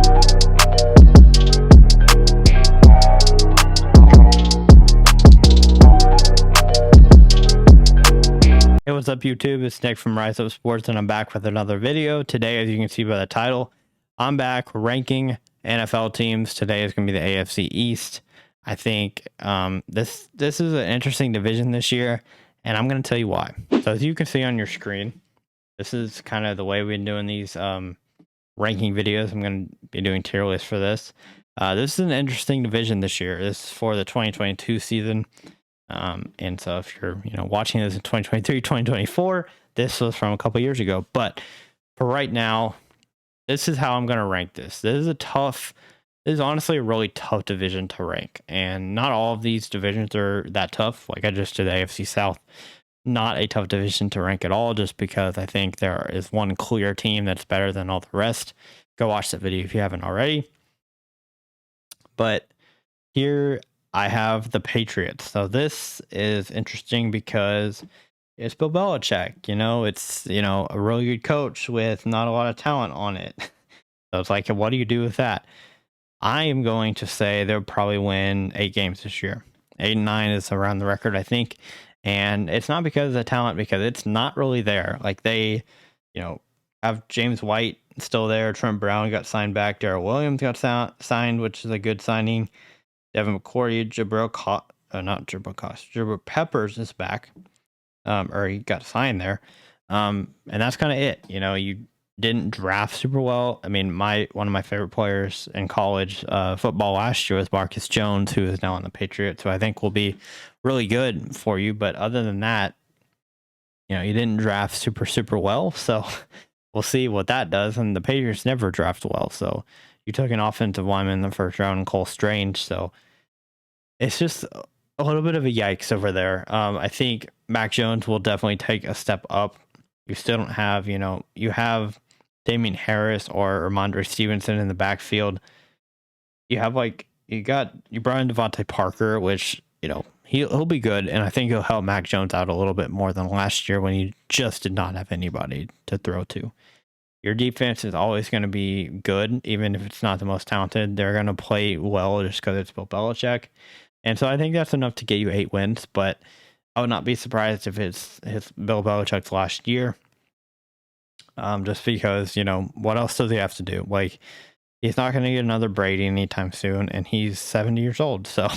Hey, what's up YouTube? It's Nick from Rise Up Sports and I'm back with another video. Today, as you can see by the title, I'm back ranking NFL teams. Today is going to be the AFC East. I think this is an interesting division this year, and I'm going to tell you why. So as you can see on your screen, this is kind of the way we've been doing these ranking videos. I'm going to be doing tier lists for this. This is an interesting division this year. This is for the 2022 season. And so if you're, watching this in 2023, 2024, this was from a couple years ago. But for right now, this is how I'm going to rank this. This is honestly a really tough division to rank. And not all of these divisions are that tough. Like I just did the AFC South, not a tough division to rank at all, just because I think there is one clear team that's better than all the rest. Go watch that video if you haven't already. But here I have the Patriots. So this is interesting because it's Bill Belichick. It's, a really good coach with not a lot of talent on it. So it's like, what do you do with that? I am going to say they'll probably win 8 games this year. 8-9 is around the record, I think. And it's not because of the talent, because it's not really there. Like they, have James White still there. Trent Brown got signed back. Darrell Williams got signed, which is a good signing. Devin McCourty, Jabril Peppers is back, or he got signed there, and that's kind of it. You didn't draft super well. I mean, one of my favorite players in college football last year was Marcus Jones, who is now on the Patriots, who I think will be really good for you. But other than that, you didn't draft super well, so we'll see what that does. And the Patriots never draft well, so you took an offensive lineman in the first round, Cole Strange. So it's just a little bit of a yikes over there. I think Mac Jones will definitely take a step up. You still don't have, you have Damian Harris or Ramondre Stevenson in the backfield. You have you brought in Devontae Parker, which, he'll be good. And I think he'll help Mac Jones out a little bit more than last year when he just did not have anybody to throw to. Your defense is always going to be good, even if it's not the most talented. They're going to play well just because it's Bill Belichick. And so I think that's enough to get you 8 wins, but I would not be surprised if it's Bill Belichick's last year. Just because, what else does he have to do? Like, he's not going to get another Brady anytime soon, and he's 70 years old. So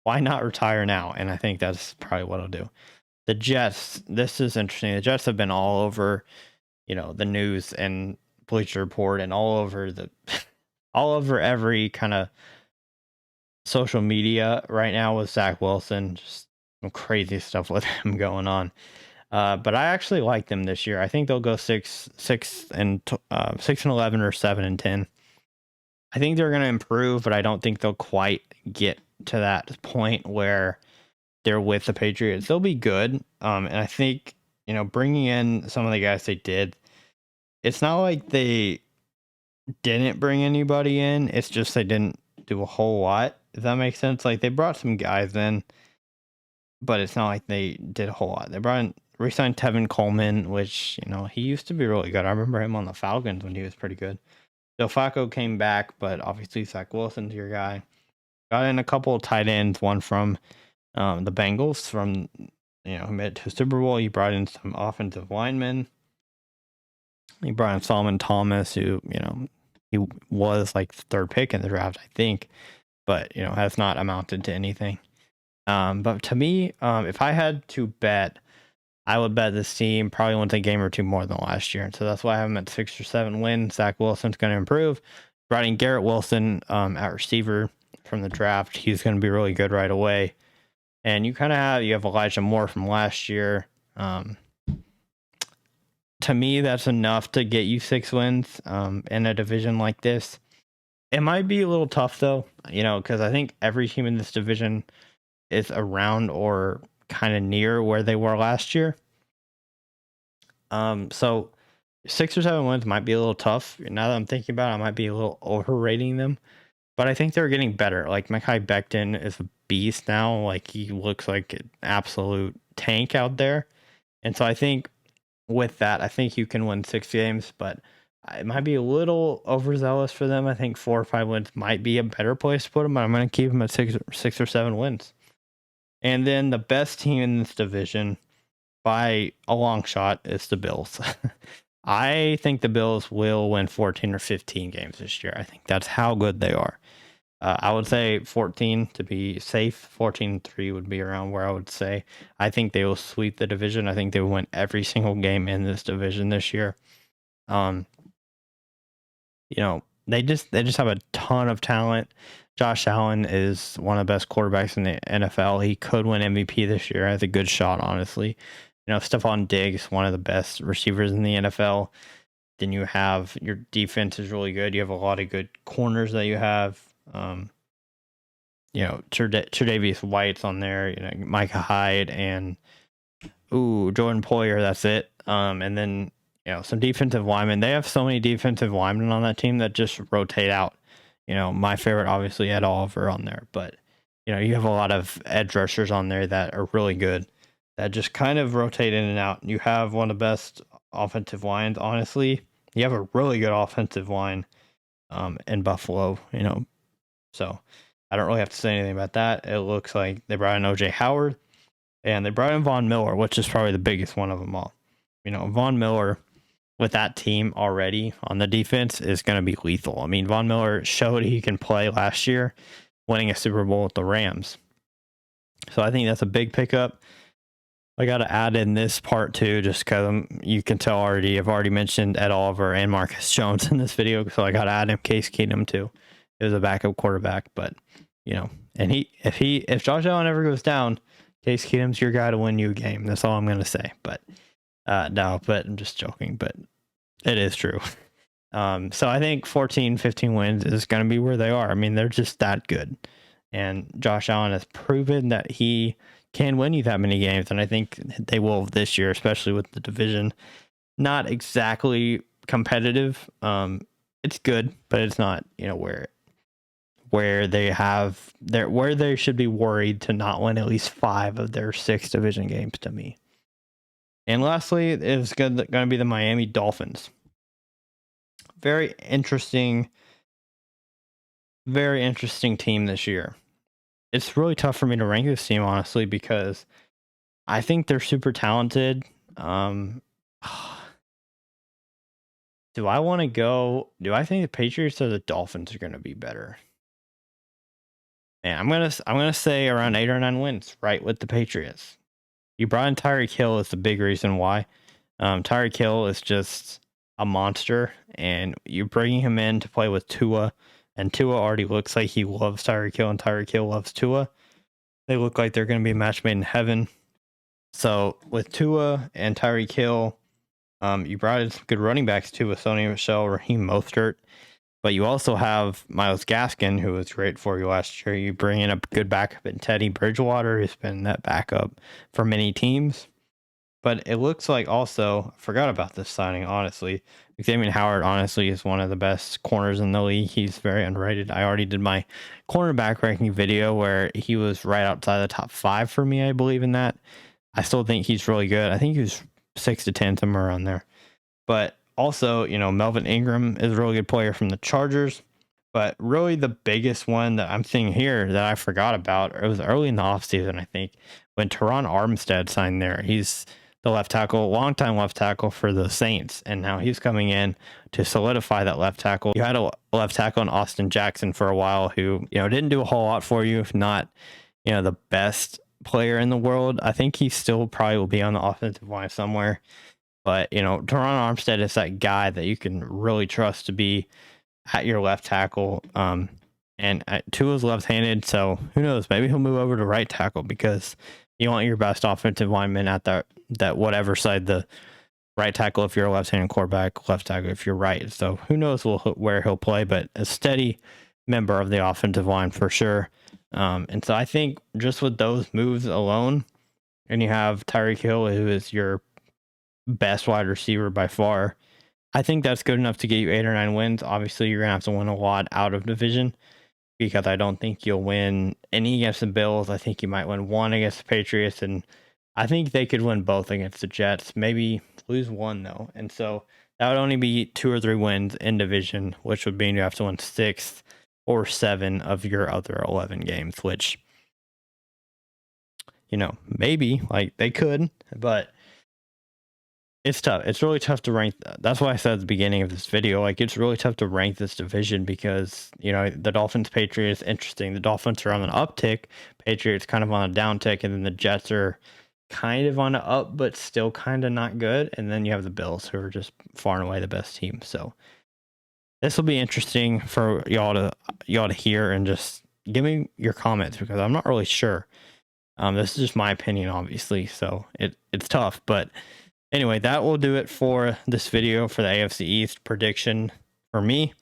why not retire now? And I think that's probably what he'll do. The Jets, this is interesting. The Jets have been all over the news and Bleacher Report and all over every kind of social media right now with Zach Wilson. Just some crazy stuff with him going on. But I actually like them this year. I think they'll go 6-11 or 7-10. I think they're going to improve, but I don't think they'll quite get to that point where they're with the Patriots. They'll be good. And I think, bringing in some of the guys they did, it's not like they didn't bring anybody in. It's just they didn't do a whole lot. Does that make sense? Like, they brought some guys in, but it's not like they did a whole lot. They re-signed Tevin Coleman, which, he used to be really good. I remember him on the Falcons when he was pretty good. Joe Flacco came back, but obviously Zach Wilson's your guy. Got in a couple of tight ends, one from the Bengals, from, who made it to Super Bowl. He brought in some offensive linemen. He brought in Solomon Thomas, who, he was like the 3rd pick in the draft, I think, but, has not amounted to anything. But to me, if I had to bet, I would bet this team probably wins a game or 2 more than last year. And so that's why I have them at 6 or 7 wins. Zach Wilson's going to improve. Brought in Garrett Wilson at receiver from the draft. He's going to be really good right away. And you have Elijah Moore from last year. To me, that's enough to get you 6 wins in a division like this. It might be a little tough, though, because I think every team in this division is around or kind of near where they were last year. So 6 or 7 wins might be a little tough. Now that I'm thinking about it, I might be a little overrating them. But I think they're getting better. Like, Mekhi Becton is a beast now. Like, he looks like an absolute tank out there. And so I think with that, I think you can win 6 games. But it might be a little overzealous for them. I think 4 or 5 wins might be a better place to put them, but I'm going to keep them at 6 or 7 wins. And then the best team in this division by a long shot is the Bills. I think the Bills will win 14 or 15 games this year. I think that's how good they are. I would say 14 to be safe. 14-3 would be around where I would say. I think they will sweep the division. I think they will win every single game in this division this year. They just have a ton of talent. Josh Allen is one of the best quarterbacks in the NFL. He could win MVP this year. Has a good shot, honestly. Stephon Diggs, one of the best receivers in the NFL. Then you have your defense is really good. You have a lot of good corners that you have. Tre'Davious White's on there. Micah Hyde and Jordan Poyer. That's it. And then some defensive linemen. They have so many defensive linemen on that team that just rotate out. My favorite, obviously, Ed Oliver on there, but you have a lot of edge rushers on there that are really good, that just kind of rotate in and out. You have one of the best offensive lines, honestly. You have a really good offensive line in Buffalo, so I don't really have to say anything about that. It looks like they brought in OJ Howard and they brought in Von Miller, which is probably the biggest one of them all. Von Miller with that team already on the defense is going to be lethal. I mean, Von Miller showed he can play last year, winning a Super Bowl with the Rams. So I think that's a big pickup. I got to add in this part too, just because you can tell already. I've already mentioned Ed Oliver and Marcus Jones in this video, so I got to add in Case Keenum too. It was a backup quarterback, but and if Josh Allen ever goes down, Case Keenum's your guy to win you a game. That's all I'm gonna say. But no, but I'm just joking. But it is true. So I think 14, 15 wins is going to be where they are. I mean, they're just that good. And Josh Allen has proven that he can win you that many games. And I think they will this year, especially with the division. Not exactly competitive. It's good, but it's not, where they should be worried to not win at least 5 of their 6 division games to me. And lastly, it's going to be the Miami Dolphins. Very interesting team this year. It's really tough for me to rank this team, honestly, because I think they're super talented. Do I think the Patriots or the Dolphins are going to be better? And I'm gonna say around 8 or 9 wins, right, with the Patriots. You brought in Tyreek Hill is the big reason why. Tyreek Hill is just a monster, and you're bringing him in to play with Tua, and Tua already looks like he loves Tyreek Hill, and Tyreek Hill loves Tua. They look like they're going to be a match made in heaven. So with Tua and Tyreek Hill, you brought in some good running backs too with Sony Michel, Raheem Mostert. But you also have Myles Gaskin, who was great for you last year. You bring in a good backup in Teddy Bridgewater, who's been that backup for many teams. But it looks like also, I forgot about this signing, honestly. Xavier Howard, honestly, is one of the best corners in the league. He's very underrated. I already did my cornerback ranking video where he was right outside the top 5 for me, I believe in that. I still think he's really good. I think he was 6 to 10, somewhere around there. But also, Melvin Ingram is a really good player from the Chargers. But really the biggest one that I'm seeing here that I forgot about, it was early in the offseason, I think, when Teron Armstead signed there. He's the left tackle, longtime left tackle for the Saints. And now he's coming in to solidify that left tackle. You had a left tackle in Austin Jackson for a while who, didn't do a whole lot for you, if not, the best player in the world. I think he still probably will be on the offensive line somewhere. But, Teron Armstead is that guy that you can really trust to be at your left tackle. And Tua's left-handed, so who knows? Maybe he'll move over to right tackle because you want your best offensive lineman at that whatever side, the right tackle if you're a left-handed quarterback, left tackle if you're right. So who knows where he'll play, but a steady member of the offensive line for sure. And so I think just with those moves alone, and you have Tyreek Hill, who is your best wide receiver by far, I think that's good enough to get you 8 or 9 wins. Obviously, you're going to have to win a lot out of division because I don't think you'll win any against the Bills. I think you might win 1 against the Patriots, and I think they could win both against the Jets. Maybe lose 1, though. And so that would only be 2 or 3 wins in division, which would mean you have to win 6 or 7 of your other 11 games, which, maybe like they could, but it's tough. It's really tough to rank. That's why I said at the beginning of this video, like it's really tough to rank this division because, the Dolphins, Patriots, interesting. The Dolphins are on an uptick, Patriots kind of on a downtick, and then the Jets are kind of on an up, but still kind of not good. And then you have the Bills, who are just far and away the best team. So this will be interesting for y'all to hear and just give me your comments because I'm not really sure. This is just my opinion, obviously. So it's tough, but anyway, that will do it for this video for the AFC East prediction for me,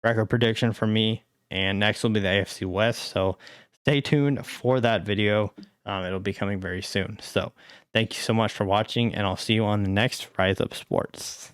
record prediction for me, and next will be the AFC West. So stay tuned for that video. It'll be coming very soon. So thank you so much for watching, and I'll see you on the next Rise Up Sports.